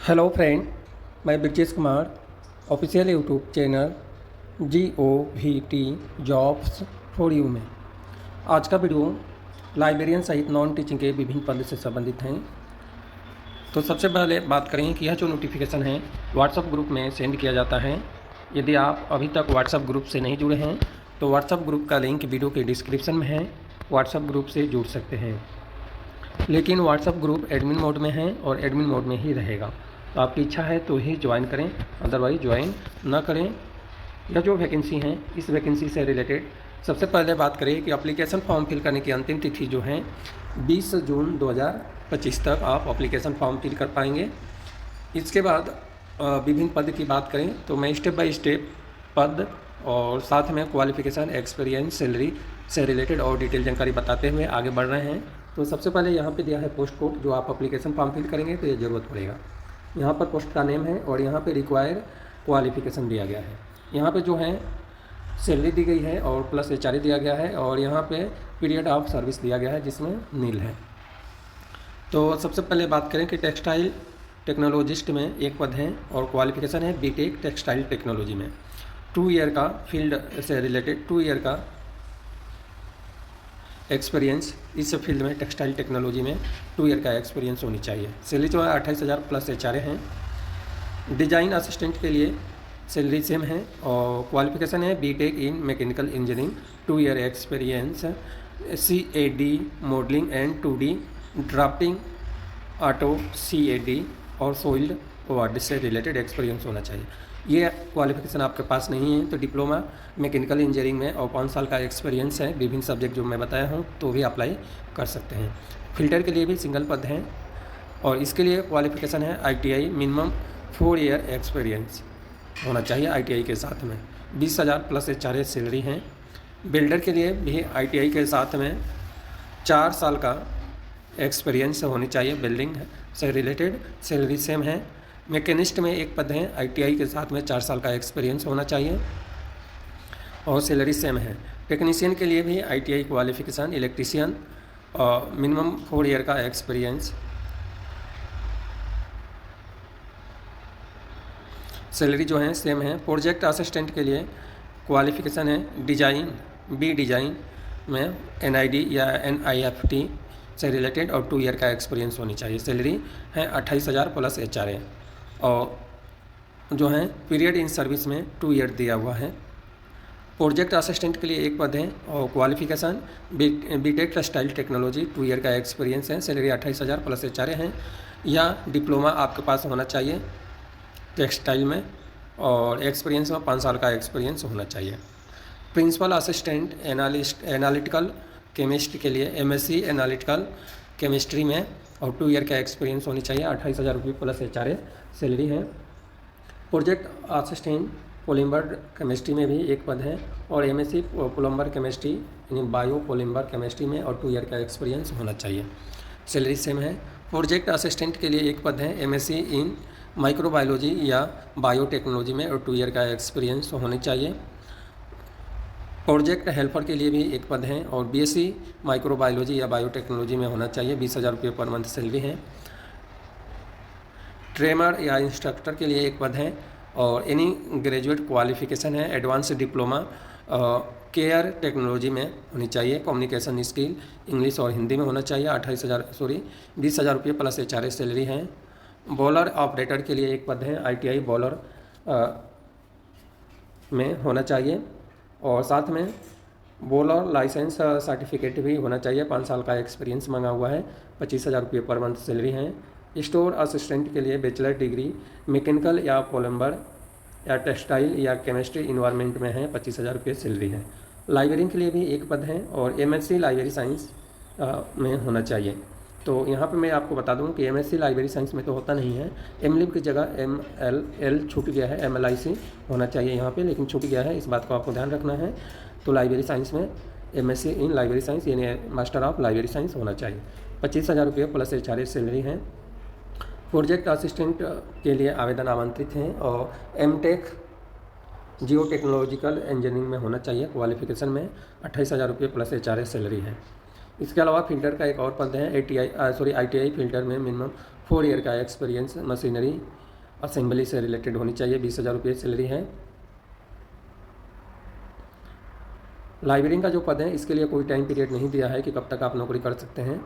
Hello friend, मैं Brajesh Kumar official YouTube channel GOVT jobs for you में आज का वीडियो लाइब्रेरियन सहित नॉन टीचिंग के विभिन्न पद से संबंधित हैं। तो सबसे पहले बात करें कि यह जो नोटिफिकेशन है व्हाट्सएप ग्रुप में सेंड किया जाता है। यदि आप अभी तक व्हाट्सएप ग्रुप से नहीं जुड़े हैं तो व्हाट्सएप ग्रुप का लिंक वीडियो के डिस्क्रिप्शन में है, व्हाट्सएप ग्रुप से जुड़ सकते हैं। लेकिन व्हाट्सएप ग्रुप एडमिन मोड में है और एडमिन मोड में ही रहेगा, तो आपकी इच्छा है तो ही ज्वाइन करें, अदरवाइज ज्वाइन ना करें। यह जो वैकेंसी हैं इस वैकेंसी से रिलेटेड सबसे पहले बात करें कि एप्लीकेशन फॉर्म फिल करने की अंतिम तिथि जो है 20 जून 2025 तक आप एप्लीकेशन फॉर्म फिल कर पाएंगे। इसके बाद विभिन्न पद की बात करें तो मैं स्टेप बाय स्टेप पद और साथ में क्वालिफिकेशन, एक्सपीरियंस, सैलरी से रिलेटेड और डिटेल जानकारी बताते हुए आगे बढ़ रहे हैं। तो सबसे पहले यहाँ पे दिया है पोस्ट कोड, जो आप एप्लीकेशन फॉर्म फिल करेंगे तो ये ज़रूरत पड़ेगा। यहाँ पर पोस्ट का नेम है और यहाँ पे रिक्वायर क्वालिफिकेशन दिया गया है। यहाँ पे जो है सैलरी दी गई है और प्लस HRA दिया गया है और यहाँ पे पीरियड ऑफ सर्विस दिया गया है जिसमें नील है। तो सबसे पहले बात करें कि टेक्सटाइल टेक्नोलॉजिस्ट में एक पद है और क्वालिफिकेशन है BTech टेक्सटाइल टेक्नोलॉजी में। 2 ईयर का फील्ड से रिलेटेड 2 ईयर का एक्सपीरियंस, इस फील्ड में टेक्सटाइल टेक्नोलॉजी में 2 ईयर का एक्सपीरियंस होनी चाहिए। सैलरी जो है 28,000 प्लस HRA हैं। डिज़ाइन असिस्टेंट के लिए सैलरी सेम है और क्वालिफिकेशन है BTech in mechanical engineering, 2 year experience, CAD modelling and 2D drafting, auto CAD और सॉइल्ड वर्ड से रिलेटेड एक्सपीरियंस होना चाहिए। ये क्वालिफिकेशन आपके पास नहीं है तो डिप्लोमा मैकेनिकल इंजीनियरिंग में और 5 साल का एक्सपीरियंस है विभिन्न सब्जेक्ट जो मैं बताया हूँ तो भी अप्लाई कर सकते हैं। फिल्टर के लिए भी सिंगल पद हैं और इसके लिए क्वालिफिकेशन है ITI मिनिमम 4 ईयर एक्सपीरियंस होना चाहिए ITI के साथ में। 20,000 प्लस HRA सैलरी हैं। बिल्डर के लिए भी ITI के साथ में 4 साल का एक्सपीरियंस होनी चाहिए, बिल्डिंग से रिलेटेड, सैलरी सेम है। मैकेनिस्ट में एक पद है, ITI के साथ में 4 साल का एक्सपीरियंस होना चाहिए और सैलरी सेम है। टेक्नीशियन के लिए भी ITI क्वालिफिकेशन, इलेक्ट्रीशियन और मिनिमम 4 ईयर का एक्सपीरियंस, सैलरी जो है सेम है। प्रोजेक्ट असिस्टेंट के लिए क्वालिफिकेशन है डिज़ाइन, डिज़ाइन में NID या NIFT से रिलेटेड और 2 ईयर का एक्सपीरियंस होनी चाहिए। सैलरी है 28,000 प्लस HRA और जो है पीरियड इन सर्विस में 2 ईयर दिया हुआ है। प्रोजेक्ट असिस्टेंट के लिए एक पद है और qualification BTech textile technology, 2 year का एक्सपीरियंस है। सैलरी 28,000 प्लस HRA है या डिप्लोमा आपके पास होना चाहिए टेक्सटाइल में और एक्सपीरियंस में 5 साल का एक्सपीरियंस होना चाहिए। प्रिंसिपल असिस्टेंट एनालिटिकल केमिस्ट्री के लिए MSc एनालिटिकल केमिस्ट्री में और 2 ईयर का एक्सपीरियंस होनी चाहिए। 28,000 रुपये प्लस HRA सैलरी है। प्रोजेक्ट असिस्टेंट पॉलीमर केमिस्ट्री में भी एक पद है और MSc पॉलीमर केमिस्ट्री यानी बायो पॉलीमर केमिस्ट्री में और 2 ईयर का एक्सपीरियंस होना चाहिए। सैलरी सेम है। प्रोजेक्ट असिस्टेंट के लिए एक पद है MSc इन माइक्रोबायोलॉजी या बायोटेक्नोलॉजी में और 2 ईयर का एक्सपीरियंस होनी चाहिए। प्रोजेक्ट हेल्पर के लिए भी एक पद है और BSc माइक्रोबायोलॉजी या बायोटेक्नोलॉजी में होना चाहिए। 20,000 रुपये पर मंथ सैलरी है। ट्रेनर या इंस्ट्रक्टर के लिए एक पद है और एनी ग्रेजुएट क्वालिफिकेशन है एडवांस डिप्लोमा केयर टेक्नोलॉजी में होनी चाहिए। कम्युनिकेशन स्किल इंग्लिश और हिंदी में होना चाहिए। 20,000 रुपये प्लस HRA सैलरी है। बॉलर ऑपरेटर के लिए एक पद है ITI बॉलर में होना चाहिए और साथ में बॉलर लाइसेंस सर्टिफिकेट भी होना चाहिए। 5 साल का एक्सपीरियंस मांगा हुआ है। 25,000 रुपये पर मंथ सैलरी है। स्टोर असिस्टेंट के लिए बैचलर डिग्री मैकेनिकल या पॉलीमर या टेक्सटाइल या केमिस्ट्री इन्वायरमेंट में है। 25,000 रुपये सैलरी है। लाइब्रेरियन के लिए भी एक पद है और MSc लाइब्रेरी साइंस में होना चाहिए। तो यहाँ पे मैं आपको बता दूँ कि MSc लाइब्रेरी साइंस में तो होता नहीं है, MLib की जगह MLL छूट गया है, MLIC होना चाहिए यहाँ पे, लेकिन छूट गया है, इस बात को आपको ध्यान रखना है। तो लाइब्रेरी साइंस में MSc इन लाइब्रेरी साइंस यानी मास्टर ऑफ लाइब्रेरी साइंस होना चाहिए। 25,000 रुपये प्लस HRA सैलरी है। प्रोजेक्ट असिस्टेंट के लिए आवेदन आमंत्रित हैं और MTech जियो टेक्नोलॉजिकल इंजीनियरिंग में होना चाहिए। क्वालिफिकेशन में 28,000 रुपये प्लस HRA सैलरी है। इसके अलावा फिल्टर का एक और पद है ITI फिल्टर में मिनिमम 4 ईयर का एक्सपीरियंस मशीनरी असेंबली से रिलेटेड होनी चाहिए। 20,000 रुपये सैलरी है। लाइब्रेरियन का जो पद है इसके लिए कोई टाइम पीरियड नहीं दिया है कि कब तक आप नौकरी कर सकते हैं।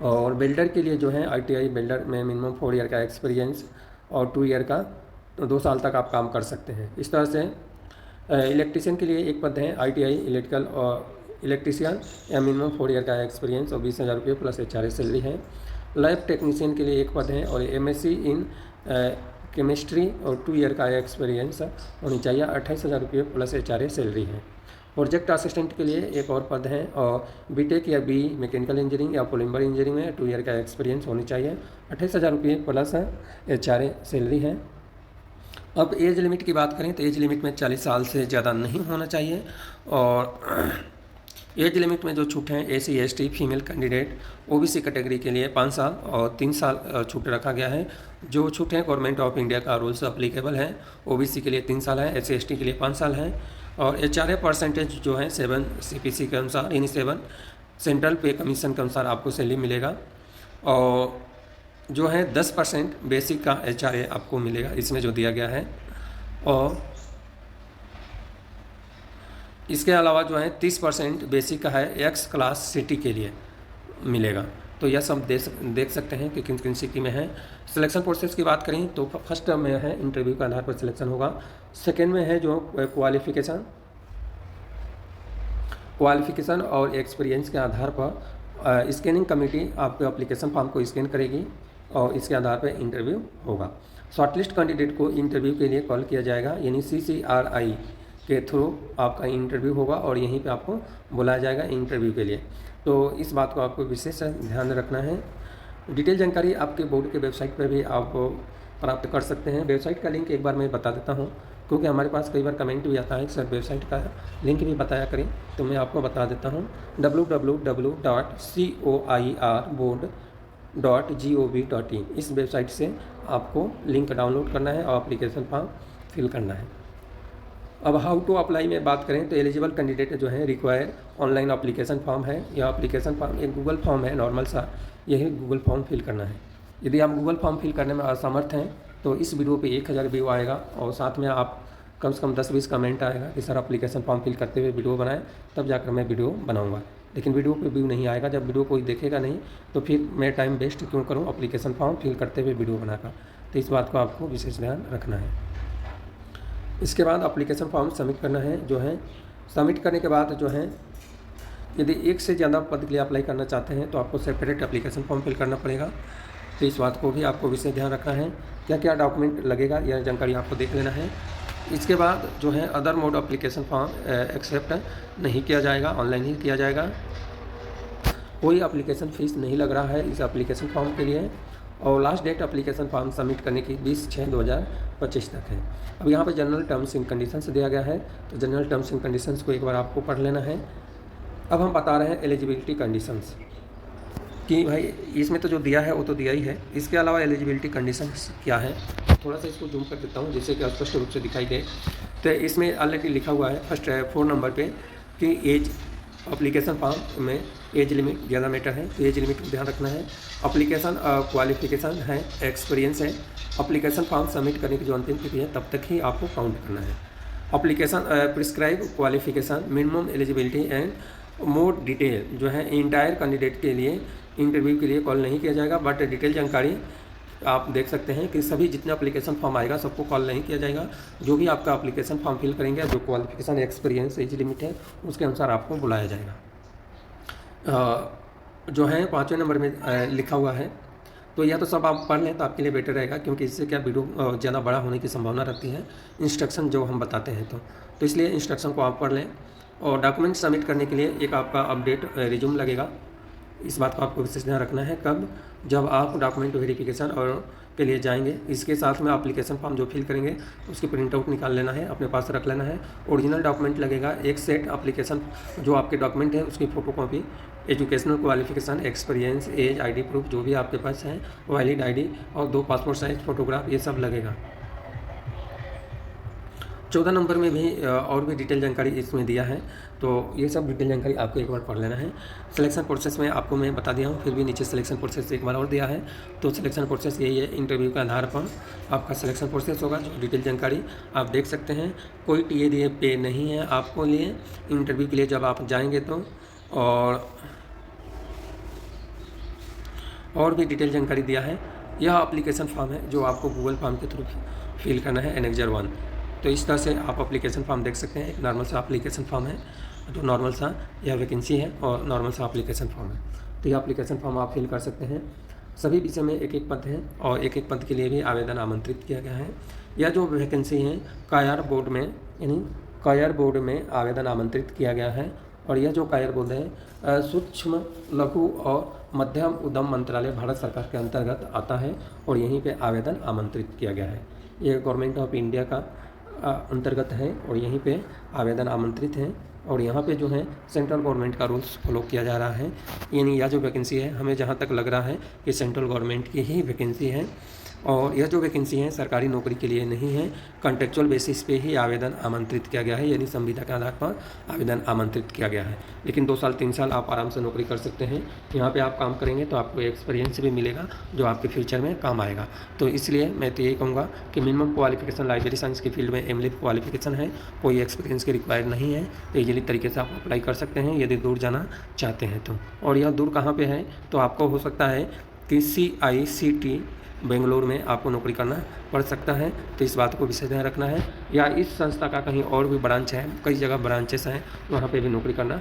और बिल्डर के लिए जो है ITI बिल्डर में मिनिमम 4 ईयर का एक्सपीरियंस और 2 ईयर का 2 साल तक आप काम कर सकते हैं। इस तरह से इलेक्ट्रीशियन के लिए एक पद है ITI इलेक्ट्रिकल और इलेक्ट्रीशियन या मिनिमम 4 ईयर का एक्सपीरियंस और 20,000 रुपये प्लस HRA सैलरी है। लैब टेक्नीशियन के लिए एक पद है और MSc इन केमिस्ट्री और 2 ईयर का एक्सपीरियंस होनी चाहिए। 28,000 रुपये प्लस HRA सैलरी है। प्रोजेक्ट असिस्टेंट के लिए एक और पद है और BTech या BE मैकेनिकल इंजीनियरिंग या पॉलीमर इंजीनियरिंग में 2 ईयर का एक्सपीरियंस होनी चाहिए। 28,000 रुपये प्लस HRA सैलरी है। अब एज लिमिट की बात करें तो एज लिमिट में 40 साल से ज़्यादा नहीं होना चाहिए। और एज लिमिट में जो छूट हैं SC ST female candidate OBC category के लिए 5 साल और 3 साल छूट रखा गया है। जो छूट है गवर्नमेंट ऑफ इंडिया का रूल्स अप्लीकेबल है। OBC के लिए 3 साल है, SC ST के लिए 5 साल है। और HRA परसेंटेज जो है 7 CPC के अनुसार यानी 7 सेंट्रल पे कमीशन के अनुसार आपको सैलरी मिलेगा। और जो है 10% बेसिक का HRA आपको मिलेगा इसमें जो दिया गया है। और इसके अलावा जो है 30% बेसिक का है X क्लास सिटी के लिए मिलेगा। तो यह सब देख सकते हैं कि किन किन सिटी में है। सिलेक्शन प्रोसेस की बात करें तो फर्स्ट में है इंटरव्यू के आधार पर सिलेक्शन होगा। सेकेंड में है जो क्वालिफिकेशन और एक्सपीरियंस के आधार पर स्कैनिंग कमेटी आपके एप्लीकेशन फॉर्म को स्कैन करेगी और इसके आधार पर इंटरव्यू होगा। शॉर्टलिस्ट कैंडिडेट को इंटरव्यू के लिए कॉल किया जाएगा यानी CCRI के थ्रू आपका इंटरव्यू होगा और यहीं पे आपको बुलाया जाएगा इंटरव्यू के लिए। तो इस बात को आपको विशेष ध्यान रखना है। डिटेल जानकारी आपके बोर्ड के वेबसाइट पर भी आप प्राप्त कर सकते हैं। वेबसाइट का लिंक एक बार मैं बता देता हूँ क्योंकि हमारे पास कई बार कमेंट भी आता है सर वेबसाइट का लिंक भी बताया करें, तो मैं आपको बता देता हूँ www.coirboard.gov.in इस वेबसाइट से आपको लिंक डाउनलोड करना है और एप्लीकेशन फॉर्म फिल करना है। अब हाउ टू अप्लाई में बात करें तो एलिजिबल कैंडिडेट जो है रिक्वायर ऑनलाइन एप्लीकेशन फॉर्म है। यह एप्लीकेशन फॉर्म एक गूगल फॉर्म है नॉर्मल सा, यही गूगल फॉर्म फिल करना है। यदि आप गूगल फॉर्म फिल करने में असमर्थ हैं तो इस वीडियो पे 1000 व्यू आएगा और साथ में आप कम से कम 10-20 कमेंट आएगा कि सर एप्लीकेशन फॉर्म फिल करते हुए वीडियो बनाएं, तब जाकर मैं वीडियो बनाऊंगा। लेकिन वीडियो पे व्यू नहीं आएगा, जब वीडियो कोई देखेगा नहीं तो फिर मैं टाइम वेस्ट क्यों करूँ एप्लीकेशन फॉर्म फिल करते हुए वीडियो बनाकर। तो इस बात को आपको विशेष ध्यान रखना है। इसके बाद एप्लीकेशन फॉर्म सबमिट करना है। जो है सबमिट करने के बाद जो है यदि एक से ज़्यादा पद के लिए अप्लाई करना चाहते हैं तो आपको सेपरेट एप्लीकेशन फॉर्म फिल करना पड़ेगा। तो इस बात को भी आपको विशेष ध्यान रखना है। क्या क्या डॉक्यूमेंट लगेगा यह जानकारी आपको देख लेना है। इसके बाद जो है other mode application form accept नहीं किया जाएगा, ऑनलाइन ही किया जाएगा। कोई एप्लीकेशन फ़ीस नहीं लग रहा है इस एप्लीकेशन फॉर्म के लिए। और last date application form submit करने की 20/6/2025 तक है। अब यहाँ पर जनरल टर्म्स एंड कंडीशंस दिया गया है, तो जनरल टर्म्स एंड कंडीशंस को एक बार आपको पढ़ लेना है। अब हम बता रहे हैं एलिजिबिलिटी कंडीशंस कि भाई इसमें तो जो दिया है वो तो दिया ही है, इसके अलावा एलिजिबिलिटी कंडीशंस क्या है। थोड़ा सा इसको जूम कर देता हूँ जिससे कि स्पष्ट रूप से दिखाई दे। तो इसमें ऑलरेडी लिखा हुआ है फर्स्ट 4 नंबर पे कि एज एप्लीकेशन फॉर्म में एज लिमिट ज़्यादा मैटर है, तो एज लिमिट को ध्यान रखना है। एप्लीकेशन क्वालिफिकेशन है, एक्सपीरियंस है। एप्लीकेशन फॉर्म सबमिट करने की जो अंतिम तिथि है तब तक ही आपको काउंट करना है। Application prescribe qualification minimum eligibility and more detail जो है इंटायर कैंडिडेट के लिए इंटरव्यू के लिए कॉल नहीं किया जाएगा। बट डिटेल जानकारी आप देख सकते हैं कि सभी जितना एप्लीकेशन फॉर्म आएगा सबको कॉल नहीं किया जाएगा। जो भी आपका एप्लीकेशन फॉर्म फिल करेंगे, जो क्वालिफिकेशन एक्सपीरियंस एज लिमिट है उसके अनुसार आपको बुलाया जाएगा। जो है 5वें नंबर में लिखा हुआ है, तो यह तो सब आप पढ़ लें तो आपके लिए बेटर रहेगा, क्योंकि इससे क्या वीडियो ज़्यादा बड़ा होने की संभावना रहती है इंस्ट्रक्शन जो हम बताते हैं। तो इसलिए इंस्ट्रक्शन को आप पढ़ लें। और डॉक्यूमेंट सबमिट करने के लिए एक आपका अपडेट रिज्यूम लगेगा। इस बात को आपको विशेष ध्यान रखना है कब, जब आप डॉक्यूमेंट वेरिफिकेशन और के लिए जाएंगे। इसके साथ में एप्लीकेशन फॉर्म जो फिल करेंगे उसकी प्रिंट आउट निकाल लेना है, अपने पास रख लेना है। ओरिजिनल डॉक्यूमेंट लगेगा, एक सेट एप्लीकेशन जो आपके डॉक्यूमेंट है उसकी photocopy, educational qualification, experience, age, ID proof जो भी आपके पास है, वैलिड ID और 2 पासपोर्ट साइज फ़ोटोग्राफ, ये सब लगेगा। 14 नंबर में भी और भी डिटेल जानकारी इसमें दिया है, तो ये सब डिटेल जानकारी आपको एक बार पढ़ लेना है। सिलेक्शन प्रोसेस में आपको मैं बता दिया हूँ, फिर भी नीचे सिलेक्शन प्रोसेस एक बार और दिया है। तो सिलेक्शन प्रोसेस यही है, इंटरव्यू के आधार पर आपका सिलेक्शन प्रोसेस होगा, जो डिटेल जानकारी आप देख सकते हैं। कोई टी ए पे नहीं है आपको लिए इंटरव्यू के लिए जब आप जाएंगे तो। और भी डिटेल जानकारी दिया है। यह एप्लीकेशन फॉर्म है जो आपको गूगल फॉर्म के थ्रू फिल करना है, एनेक्जर 1। तो इस तरह से आप एप्लीकेशन फॉर्म देख सकते हैं। एक नॉर्मल सा एप्लीकेशन फॉर्म है, तो नॉर्मल सा यह वैकेंसी है और नॉर्मल सा एप्लीकेशन फॉर्म है। तो यह एप्लीकेशन फॉर्म आप फिल कर सकते हैं। सभी विषय में एक एक पद है और एक एक पद के लिए भी आवेदन आमंत्रित किया गया है। यह जो वैकेंसी है कायर बोर्ड में, यानी कायर बोर्ड में आवेदन आमंत्रित किया गया है। और यह जो कायर बोर्ड है सूक्ष्म लघु और मध्यम उद्यम मंत्रालय भारत सरकार के अंतर्गत आता है और यहीं पे आवेदन आमंत्रित किया गया है। ये गवर्नमेंट ऑफ इंडिया का अंतर्गत है और यहीं पे आवेदन आमंत्रित हैं। और यहाँ पे जो है सेंट्रल गवर्नमेंट का रूल्स फॉलो किया जा रहा है, यानी यह जो वैकेंसी है हमें जहाँ तक लग रहा है कि सेंट्रल गवर्नमेंट की ही वैकेंसी है। और यह जो वैकेंसी है सरकारी नौकरी के लिए नहीं है, कॉन्ट्रेक्चुअल बेसिस पे ही आवेदन आमंत्रित किया गया है, यानी संविदा के आधार पर आवेदन आमंत्रित किया गया है। लेकिन 2 साल 3 साल आप आराम से नौकरी कर सकते हैं। यहाँ पे आप काम करेंगे तो आपको एक्सपीरियंस भी मिलेगा जो आपके फ्यूचर में काम आएगा। तो इसलिए मैं तो यही कहूँगा कि मिनिमम क्वालिफिकेशन लाइब्रेरी साइंस की फील्ड में एमलिफ क्वालिफिकेशन है, कोई एक्सपीरियंस की रिक्वायर्ड नहीं है। तो ईजिली तरीके से आप अप्लाई कर सकते हैं यदि दूर जाना चाहते हैं तो। और यह दूर कहाँ पर है, तो आपको हो सकता है कि CICT बेंगलोर में आपको नौकरी करना पड़ सकता है। तो इस बात को विशेष ध्यान रखना है। या इस संस्था का कहीं और भी ब्रांच है, कई जगह ब्रांचेस हैं, वहाँ पे भी नौकरी करना